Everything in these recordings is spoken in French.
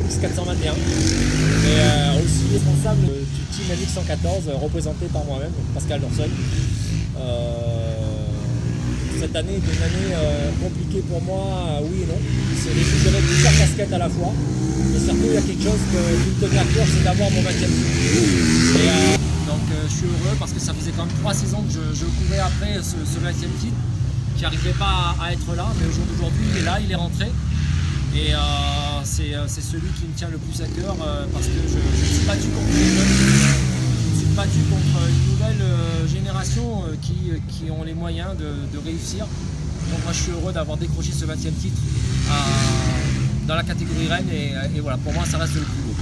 MX421 et aussi responsable du team MX114 représenté par moi-même, Pascal Dorseuil. Cette année est une année compliquée pour moi, oui et non. C'est de gérer plusieurs casquettes à la fois. Mais surtout, il y a quelque chose qui me tenait à cœur, c'est d'avoir mon 20e titre. Donc je suis heureux parce que ça faisait quand même 3 saisons que je courais après ce 20e titre, qui n'arrivait pas à être là. Mais au jour d'aujourd'hui, il est là, il est rentré. Et c'est celui qui me tient le plus à cœur parce que je me suis battu contre les jeunes. Battu contre une nouvelle génération qui ont les moyens de réussir. Donc moi je suis heureux d'avoir décroché ce 20e titre dans la catégorie Rennes et voilà, pour moi ça reste le plus beau.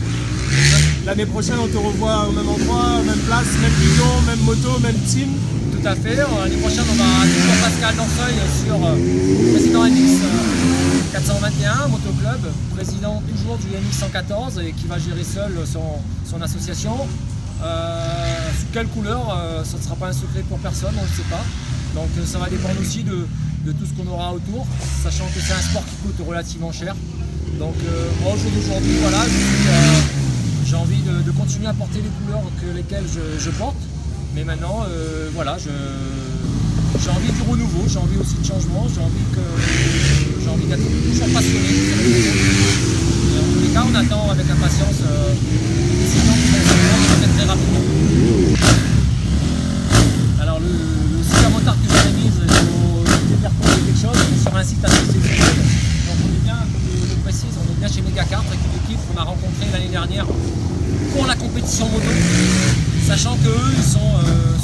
L'année prochaine on te revoit au même endroit, même place, même bidon, même moto, même team. Tout à fait, l'année prochaine on va toujours Pascal Dorseuil sur président MX 421 Motoclub, président toujours du MX 114 et qui va gérer seul son association. Sous quelle couleur, ça ne sera pas un secret pour personne, on ne le sait pas. Donc ça va dépendre aussi de tout ce qu'on aura autour, sachant que c'est un sport qui coûte relativement cher. Donc moi au jour d'aujourd'hui, voilà, j'ai envie de continuer à porter les couleurs lesquelles je porte. Mais maintenant, voilà, j'ai envie du renouveau, j'ai envie aussi de changement, j'ai envie d'être toujours passionné. Et en tous les cas, on attend avec impatience les décisions qui vont se faire très rapidement. Alors le super motard que j'ai mis, il faut faire compter quelque chose, on est sur un site assez sécurisé. Donc on est bien, comme je le précise, on est bien chez Megacart, avec une équipe qu'on a rencontrée l'année dernière pour la compétition moto, sachant qu'eux ils sont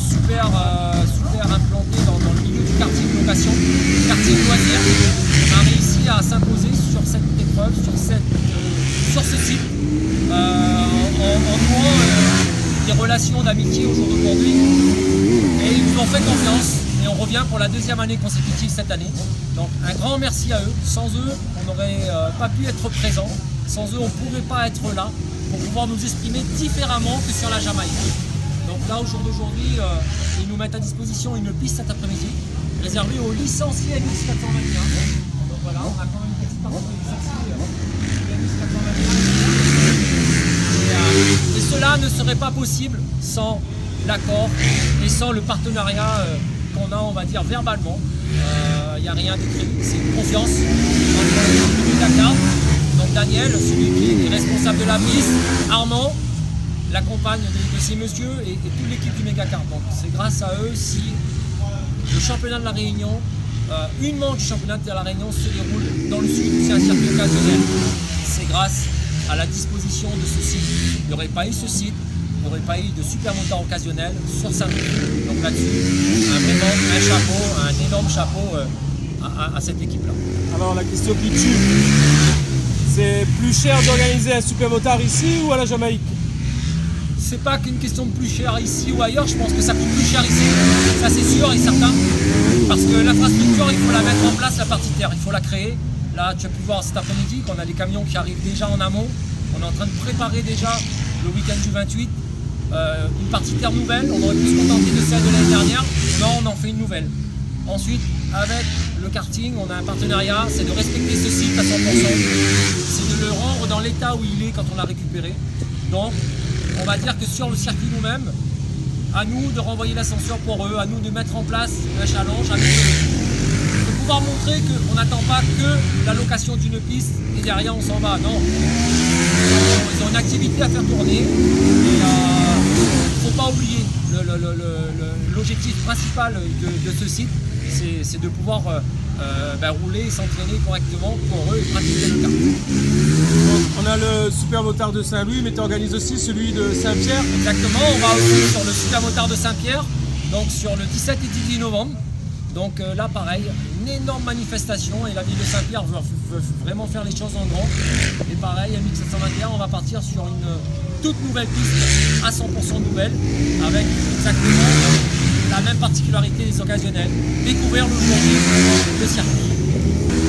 super implantés dans le milieu du karting location, karting loisir. On a réussi à s'imposer sur cette épreuve, sur ce site, en nouant des relations d'amitié au jour d'aujourd'hui. Et ils nous ont fait confiance et on revient pour la 2e année consécutive cette année. Donc un grand merci à eux. Sans eux, on n'aurait pas pu être présent. Sans eux, on ne pourrait pas être là pour pouvoir nous exprimer différemment que sur la Jamaïque. Donc là, au jour d'aujourd'hui, ils nous mettent à disposition une piste cet après-midi, réservée aux licenciés MX421. Donc voilà, on a quand même une petite partie de licenciés MX421. Et cela ne serait pas possible sans l'accord et sans le partenariat qu'on a, on va dire, verbalement. Il n'y a rien d'écrit, c'est une confiance entre l'équipe de Dakar. Donc Daniel, celui qui est responsable de la piste, Armand, la compagne de ces messieurs et toute l'équipe du Megacart. Donc c'est grâce à eux si le championnat de la Réunion, une manche du championnat de la Réunion se déroule dans le sud, c'est un circuit occasionnel. C'est grâce à la disposition de ce site. Il n'y aurait pas eu ce site, il n'y aurait pas eu de super moteur occasionnel sur Saint-Louis. Donc là-dessus, vraiment un chapeau, un énorme chapeau à cette équipe-là. Alors la question qui tue, c'est plus cher d'organiser un super motard ici ou à la Jamaïque? C'est pas qu'une question de plus cher ici ou ailleurs, je pense que ça coûte plus cher ici, ça c'est sûr et certain. Parce que l'infrastructure, il faut la mettre en place, la partie terre, il faut la créer. Là, tu as pu voir cet après-midi qu'on a des camions qui arrivent déjà en amont. On est en train de préparer déjà le week-end du 28. Une partie terre nouvelle, on aurait pu se contenter de celle de l'année dernière. Non, on en fait une nouvelle. Ensuite, avec le karting, on a un partenariat, c'est de respecter ce site à 100%. C'est de le rendre dans l'état où il est quand on l'a récupéré. Donc, on va dire que sur le circuit nous-mêmes, à nous de renvoyer l'ascenseur pour eux, à nous de mettre en place un challenge, à nous de pouvoir montrer qu'on n'attend pas que la location d'une piste et derrière on s'en va. Non, ils ont une activité à faire tourner et il ne faut pas oublier l'objectif principal de ce site, c'est de pouvoir rouler et s'entraîner correctement pour eux et pratiquer le kart. On a le super motard de Saint-Louis, mais tu organises aussi celui de Saint-Pierre. Exactement, on va aussi sur le super motard de Saint-Pierre, donc sur le 17 et 18 novembre. Donc là pareil, une énorme manifestation et la ville de Saint-Pierre veut vraiment faire les choses en grand. Et pareil, MX721, on va partir sur une toute nouvelle piste à 100% nouvelle, avec exactement la même particularité des occasionnels. Découvrir aujourd'hui le circuit.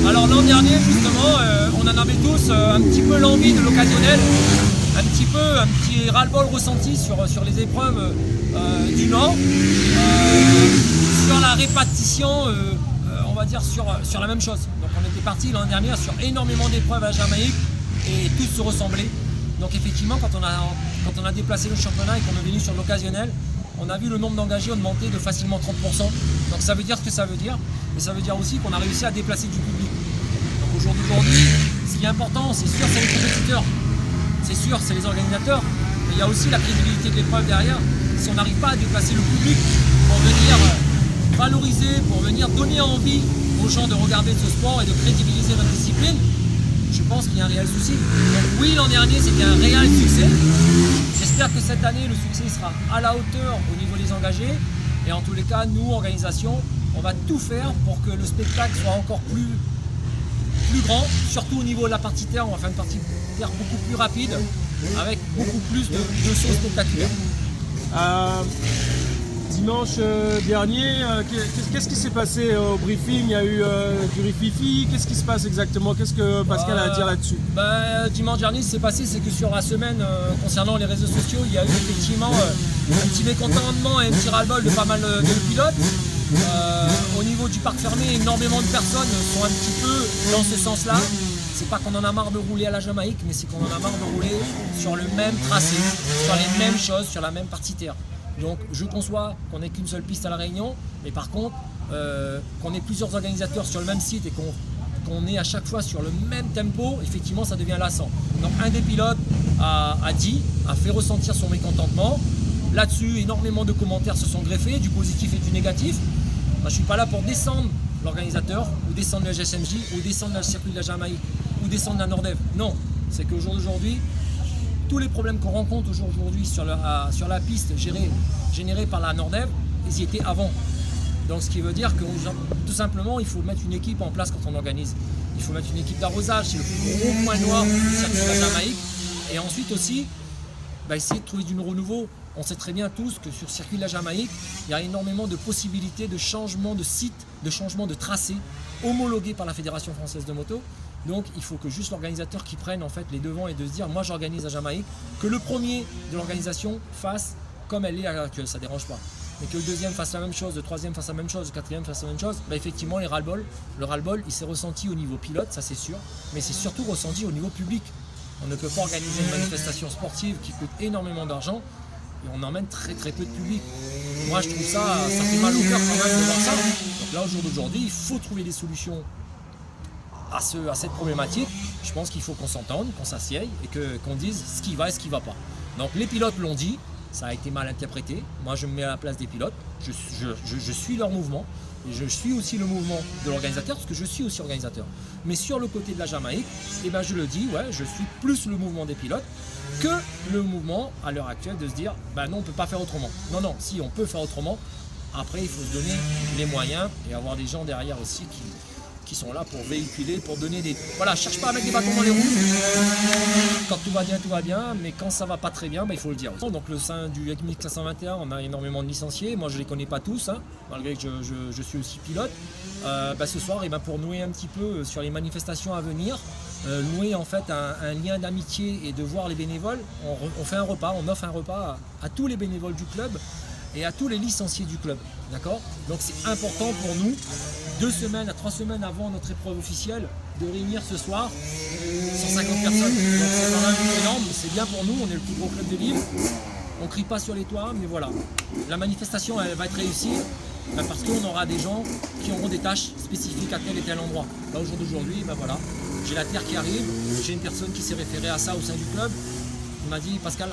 Alors l'an dernier justement, on en avait tous un petit peu l'envie de l'occasionnel, un petit ras-le-bol ressenti sur les épreuves du Nord, sur la répartition, on va dire sur la même chose. Donc on était parti l'an dernier sur énormément d'épreuves à Jamaïque, et tous se ressembler. Donc effectivement, quand on a déplacé le championnat et qu'on est venu sur l'occasionnel, on a vu le nombre d'engagés augmenter de facilement 30%. Donc ça veut dire ce que ça veut dire, mais ça veut dire aussi qu'on a réussi à déplacer du public. Donc aujourd'hui, ce qui est important, c'est sûr, c'est les compétiteurs, c'est sûr, c'est les organisateurs, mais il y a aussi la crédibilité de l'épreuve derrière. Si on n'arrive pas à déplacer le public pour venir valoriser, pour venir donner envie aux gens de regarder ce sport et de crédibiliser notre discipline, je pense qu'il y a un réel souci. Donc oui, l'an dernier, c'était un réel succès. J'espère que cette année, le succès sera à la hauteur au niveau des engagés. Et en tous les cas, nous, organisation, on va tout faire pour que le spectacle soit encore plus grand, surtout au niveau de la partie terre. On va faire une partie terre beaucoup plus rapide, avec beaucoup plus de choses spectaculaires. Dimanche dernier, qu'est-ce qui s'est passé au briefing? Il y a eu du rififi. Qu'est-ce qui se passe exactement? Qu'est-ce que Pascal a à dire là-dessus? Dimanche dernier, ce qui s'est passé, c'est que sur la semaine, concernant les réseaux sociaux, il y a eu effectivement un petit mécontentement et un petit ras-le-bol de pas mal de pilotes. Au niveau du parc fermé, énormément de personnes sont un petit peu dans ce sens-là. C'est pas qu'on en a marre de rouler à la Jamaïque, mais c'est qu'on en a marre de rouler sur le même tracé, sur les mêmes choses, sur la même partie terre. Donc je conçois qu'on n'ait qu'une seule piste à La Réunion, mais par contre qu'on ait plusieurs organisateurs sur le même site et qu'on est à chaque fois sur le même tempo, effectivement ça devient lassant. Donc un des pilotes a fait ressentir son mécontentement. Là-dessus, énormément de commentaires se sont greffés, du positif et du négatif. Moi, je ne suis pas là pour descendre l'organisateur, ou descendre le GSMJ, ou descendre le circuit de la Jamaïque, ou descendre la Nordev. Non, c'est qu'au jour d'aujourd'hui, tous les problèmes qu'on rencontre aujourd'hui sur la piste générée par la Nordev, ils y étaient avant. Donc ce qui veut dire que tout simplement, il faut mettre une équipe en place quand on organise. Il faut mettre une équipe d'arrosage, c'est le plus gros point noir du circuit de la Jamaïque. Et ensuite aussi, essayer de trouver du renouveau. On sait très bien tous que sur le circuit de la Jamaïque, il y a énormément de possibilités de changement de site, de changement de tracé, homologué par la Fédération Française de Moto. Donc il faut que juste l'organisateur qui prenne en fait les devants et de se dire moi j'organise à Jamaïque, que le premier de l'organisation fasse comme elle est à l'heure actuelle, ça ne dérange pas. Mais que le deuxième fasse la même chose, le troisième fasse la même chose, le quatrième fasse la même chose, effectivement le ras-le-bol il s'est ressenti au niveau pilote, ça c'est sûr, mais c'est surtout ressenti au niveau public. On ne peut pas organiser une manifestation sportive qui coûte énormément d'argent et on emmène très très peu de public. Moi je trouve ça fait mal au cœur quand même de voir ça. Donc là au jour d'aujourd'hui, il faut trouver des solutions à cette problématique. Je pense qu'il faut qu'on s'entende, qu'on s'assieye et qu'on dise ce qui va et ce qui ne va pas. Donc les pilotes l'ont dit, ça a été mal interprété. Moi je me mets à la place des pilotes, je suis leur mouvement. Et je suis aussi le mouvement de l'organisateur parce que je suis aussi organisateur. Mais sur le côté de la Jamaïque, je le dis, je suis plus le mouvement des pilotes que le mouvement à l'heure actuelle de se dire non, on ne peut pas faire autrement. Non, si on peut faire autrement, après il faut se donner les moyens et avoir des gens derrière aussi qui sont là pour véhiculer, pour donner des... Voilà, je cherche pas à mettre des bâtons dans les roues. Quand tout va bien, mais quand ça va pas très bien, il faut le dire. Donc le sein du MX521, on a énormément de licenciés. Moi je les connais pas tous, malgré que je suis aussi pilote. Ce soir, pour nouer un petit peu sur les manifestations à venir, nouer en fait un lien d'amitié et de voir les bénévoles, on fait un repas, on offre un repas à tous les bénévoles du club et à tous les licenciés du club. D'accord ? Donc c'est important pour nous, 2 semaines à 3 semaines avant notre épreuve officielle, de réunir ce soir 150 personnes. Donc c'est quand même énorme, c'est bien pour nous, on est le plus gros club de l'île. On ne crie pas sur les toits, mais voilà. La manifestation elle va être réussie parce qu'on aura des gens qui auront des tâches spécifiques à tel et tel endroit. Là au jour d'aujourd'hui, voilà, j'ai la terre qui arrive, j'ai une personne qui s'est référée à ça au sein du club. Il m'a dit Pascal,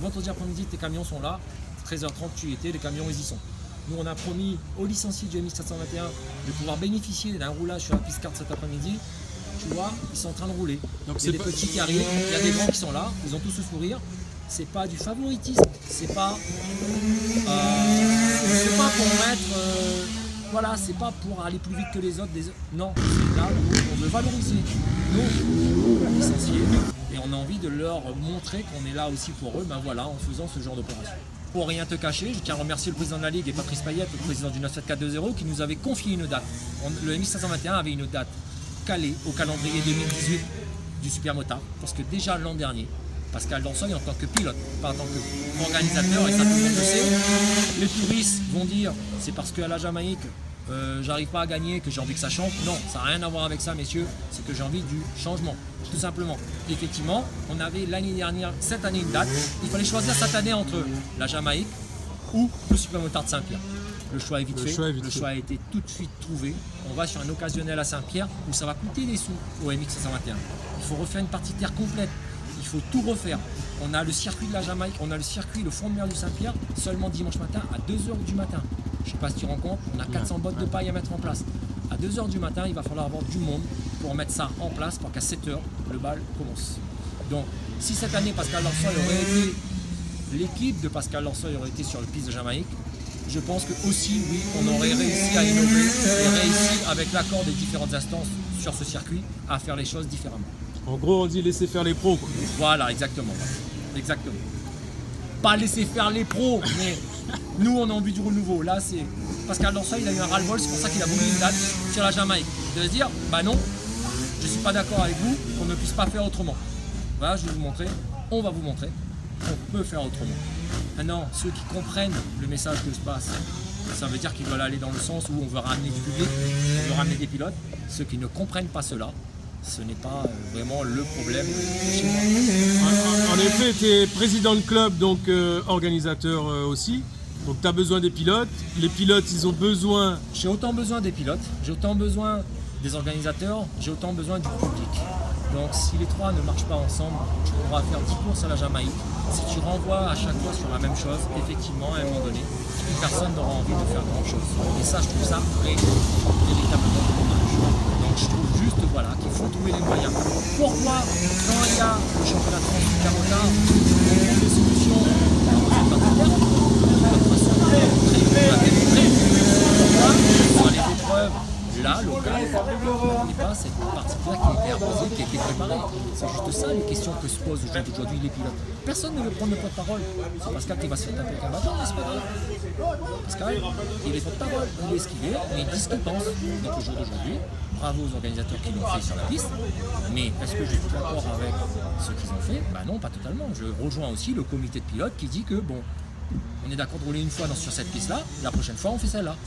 vendredi après-midi tes camions sont là, 13h30 tu y étais, les camions ils y sont. Nous, on a promis aux licenciés du MX721 de pouvoir bénéficier d'un roulage sur la piste 4 cet après-midi. Tu vois, ils sont en train de rouler. Donc il y a des petits qui arrivent, il y a des grands qui sont là, ils ont tous ce sourire. C'est pas du favoritisme, c'est pas pour mettre... c'est pas pour aller plus vite que les autres. Non, c'est là où on veut valoriser nos licenciés et on a envie de leur montrer qu'on est là aussi pour eux, en faisant ce genre d'opération. Pour rien te cacher, je tiens à remercier le président de la Ligue et Patrice Payette, le président du 97420, qui nous avait confié une date. Le MX521 avait une date calée au calendrier 2018 du Super Motard, parce que déjà l'an dernier, Pascal Dansoy en tant que pilote, pas en tant qu'organisateur, et ça tout le monde le sait, les puristes vont dire c'est parce qu'à la Jamaïque, j'arrive pas à gagner, que j'ai envie que ça change. Non, ça n'a rien à voir avec ça, messieurs. C'est que j'ai envie du changement, tout simplement. Effectivement, on avait l'année dernière, cette année, une date. Il fallait choisir cette année entre la Jamaïque ou le Super Motard de Saint-Pierre. Le choix est vite fait. Le choix a été tout de suite trouvé. On va sur un occasionnel à Saint-Pierre où ça va coûter des sous au MX 521. Il faut refaire une partie de terre complète. Il faut tout refaire. On a le circuit de la Jamaïque, on a le circuit, le fond de mer du Saint-Pierre, seulement dimanche matin à 2h du matin. Je ne sais pas si tu te rends compte, on a 400 bottes de paille à mettre en place. À 2h du matin, il va falloir avoir du monde pour mettre ça en place pour qu'à 7h, le bal commence. Donc, si cette année, Pascal Lorsoy aurait été, l'équipe de Pascal Lorsoy aurait été sur le piste de Jamaïque, je pense que aussi, oui, on aurait réussi à innover et réussi, avec l'accord des différentes instances sur ce circuit, à faire les choses différemment. En gros, on dit laisser faire les pros, quoi. Voilà, exactement. Exactement. Pas laisser faire les pros, mais nous, on a envie du renouveau. Là, c'est Pascal Lorsoy, il a eu un ras-le-bol, c'est pour ça qu'il a voulu une date sur la Jamaïque. De se dire, bah non, je ne suis pas d'accord avec vous, qu'on ne puisse pas faire autrement. Voilà, je vais vous montrer, on va vous montrer qu'on peut faire autrement. Maintenant, ceux qui comprennent le message que je passe, ça veut dire qu'ils veulent aller dans le sens où on veut ramener du public, on veut ramener des pilotes. Ceux qui ne comprennent pas cela, ce n'est pas vraiment le problème chez moi. En effet, tu es président de club, donc organisateur aussi. Donc tu as besoin des pilotes. Les pilotes, ils ont besoin... J'ai autant besoin des pilotes, j'ai autant besoin des organisateurs, j'ai autant besoin du public. Donc si les trois ne marchent pas ensemble, tu pourras faire 10 courses à la Jamaïque. Si tu renvoies à chaque fois sur la même chose, effectivement, à un moment donné, personne n'aura envie de faire grand-chose. Et ça, je trouve ça véritablement dommage. Donc je trouve juste voilà, qu'il faut trouver les moyens. Pourquoi, quand il y a le championnat de France du Carotard, on trouve des solutions partenaires, de toute façon, très démontré. Pourquoi sur les épreuves là, local, on n'est pas cette partie-là qui a été arrosée, qui a été préparée. C'est juste ça les questions que se posent aujourd'hui les pilotes. Personne ne veut prendre le porte-parole. C'est Pascal qui va se faire taper avec un bâton, mais c'est pas grave. Pascal, il est porte-parole, il est ce qu'il est, mais il dit ce qu'il pense. Donc au jour d'aujourd'hui, bravo aux organisateurs qui l'ont fait sur la piste, mais est-ce que je suis d'accord avec ce qu'ils ont fait? Bah non, pas totalement. Je rejoins aussi le comité de pilotes qui dit que bon, on est d'accord de rouler une fois sur cette piste-là, la prochaine fois on fait celle-là.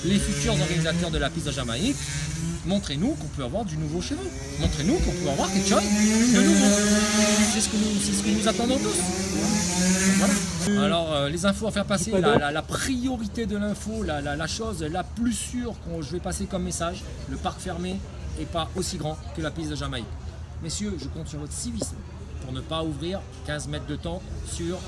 Les futurs organisateurs de la piste de Jamaïque, montrez-nous qu'on peut avoir du nouveau chez vous. Montrez-nous qu'on peut avoir quelque chose de nouveau. C'est ce que nous attendons tous. Voilà. Alors, les infos à faire passer, la priorité de l'info, la chose la plus sûre que je vais passer comme message, le parc fermé n'est pas aussi grand que la piste de Jamaïque. Messieurs, je compte sur votre civisme pour ne pas ouvrir 15 mètres de temps sur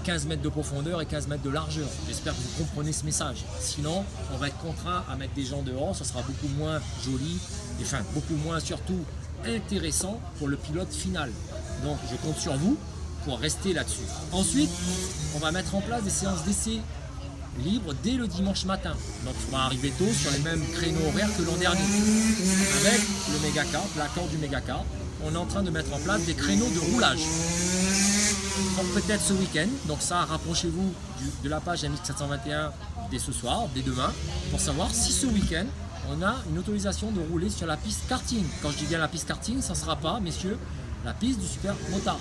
15 mètres de profondeur et 15 mètres de largeur. J'espère que vous comprenez ce message. Sinon, on va être contraint à mettre des gens dehors, ça sera beaucoup moins joli, et enfin beaucoup moins surtout intéressant pour le pilote final. Donc je compte sur vous pour rester là-dessus. Ensuite, on va mettre en place des séances d'essai libres dès le dimanche matin. Donc on va arriver tôt sur les mêmes créneaux horaires que l'an dernier. Avec le Megacar, l'accord du Megacar, on est en train de mettre en place des créneaux de roulage. Peut-être ce week-end, donc ça, rapprochez-vous de la page MX 721 dès ce soir, dès demain, pour savoir si ce week-end, on a une autorisation de rouler sur la piste karting. Quand je dis bien la piste karting, ça ne sera pas, messieurs, la piste du Super Motard.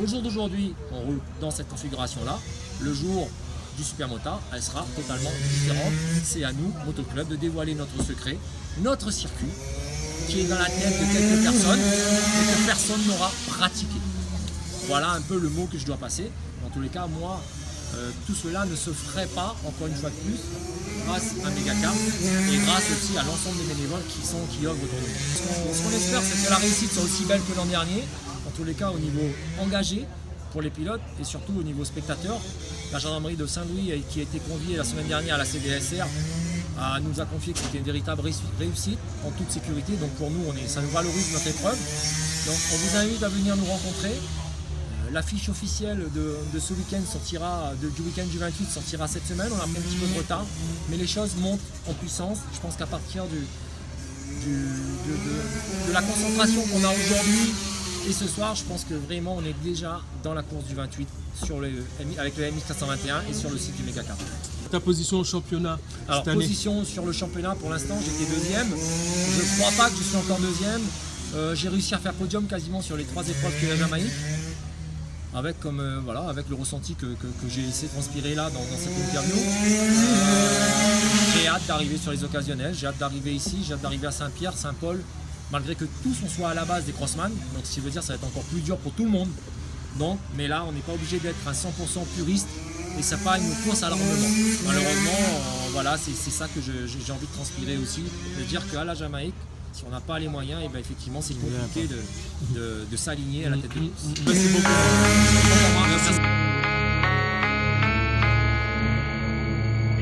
Au jour d'aujourd'hui, on roule dans cette configuration-là. Le jour du Super Motard, elle sera totalement différente. C'est à nous, Motoclub, de dévoiler notre secret, notre circuit, qui est dans la tête de quelques personnes et que personne n'aura pratiqué. Voilà un peu le mot que je dois passer. Dans tous les cas, moi, tout cela ne se ferait pas, encore une fois de plus, grâce à Megacar et grâce aussi à l'ensemble des bénévoles qui œuvrent autour de nous. Ce qu'on espère, c'est que la réussite soit aussi belle que l'an dernier. En tous les cas, au niveau engagé pour les pilotes et surtout au niveau spectateur. La gendarmerie de Saint-Louis, qui a été conviée la semaine dernière à la CDSR, nous a confié que c'était une véritable réussite en toute sécurité. Donc pour nous, ça nous valorise notre épreuve. Donc on vous invite à venir nous rencontrer. L'affiche officielle de ce week-end sortira, du week-end du 28 sortira cette semaine. On a pris un petit peu de retard, mais les choses montent en puissance. Je pense qu'à partir de la concentration qu'on a aujourd'hui et ce soir, je pense que vraiment on est déjà dans la course du 28 avec le MX 421 et sur le site du Megacar. Ta position au championnat Alors, cette année? Position sur le championnat, pour l'instant, j'étais deuxième. Je ne crois pas que je suis encore deuxième. J'ai réussi à faire podium quasiment sur les 3 épreuves que la Jamaïque. avec, voilà, avec le ressenti que j'ai laissé transpirer là dans cette interview. J'ai hâte d'arriver sur les occasionnels, j'ai hâte d'arriver ici, j'ai hâte d'arriver à Saint-Pierre, Saint-Paul, malgré que tous on soit à la base des crossman, donc ce qui veut dire que ça va être encore plus dur pour tout le monde. Donc, mais là on n'est pas obligé d'être à 100% puriste et c'est pas une course à l'armement. Malheureusement, voilà, c'est ça que j'ai envie de transpirer aussi, de dire qu'à la Jamaïque, si on n'a pas les moyens, et ben effectivement c'est compliqué de s'aligner à la tête de course. Merci beaucoup. Merci.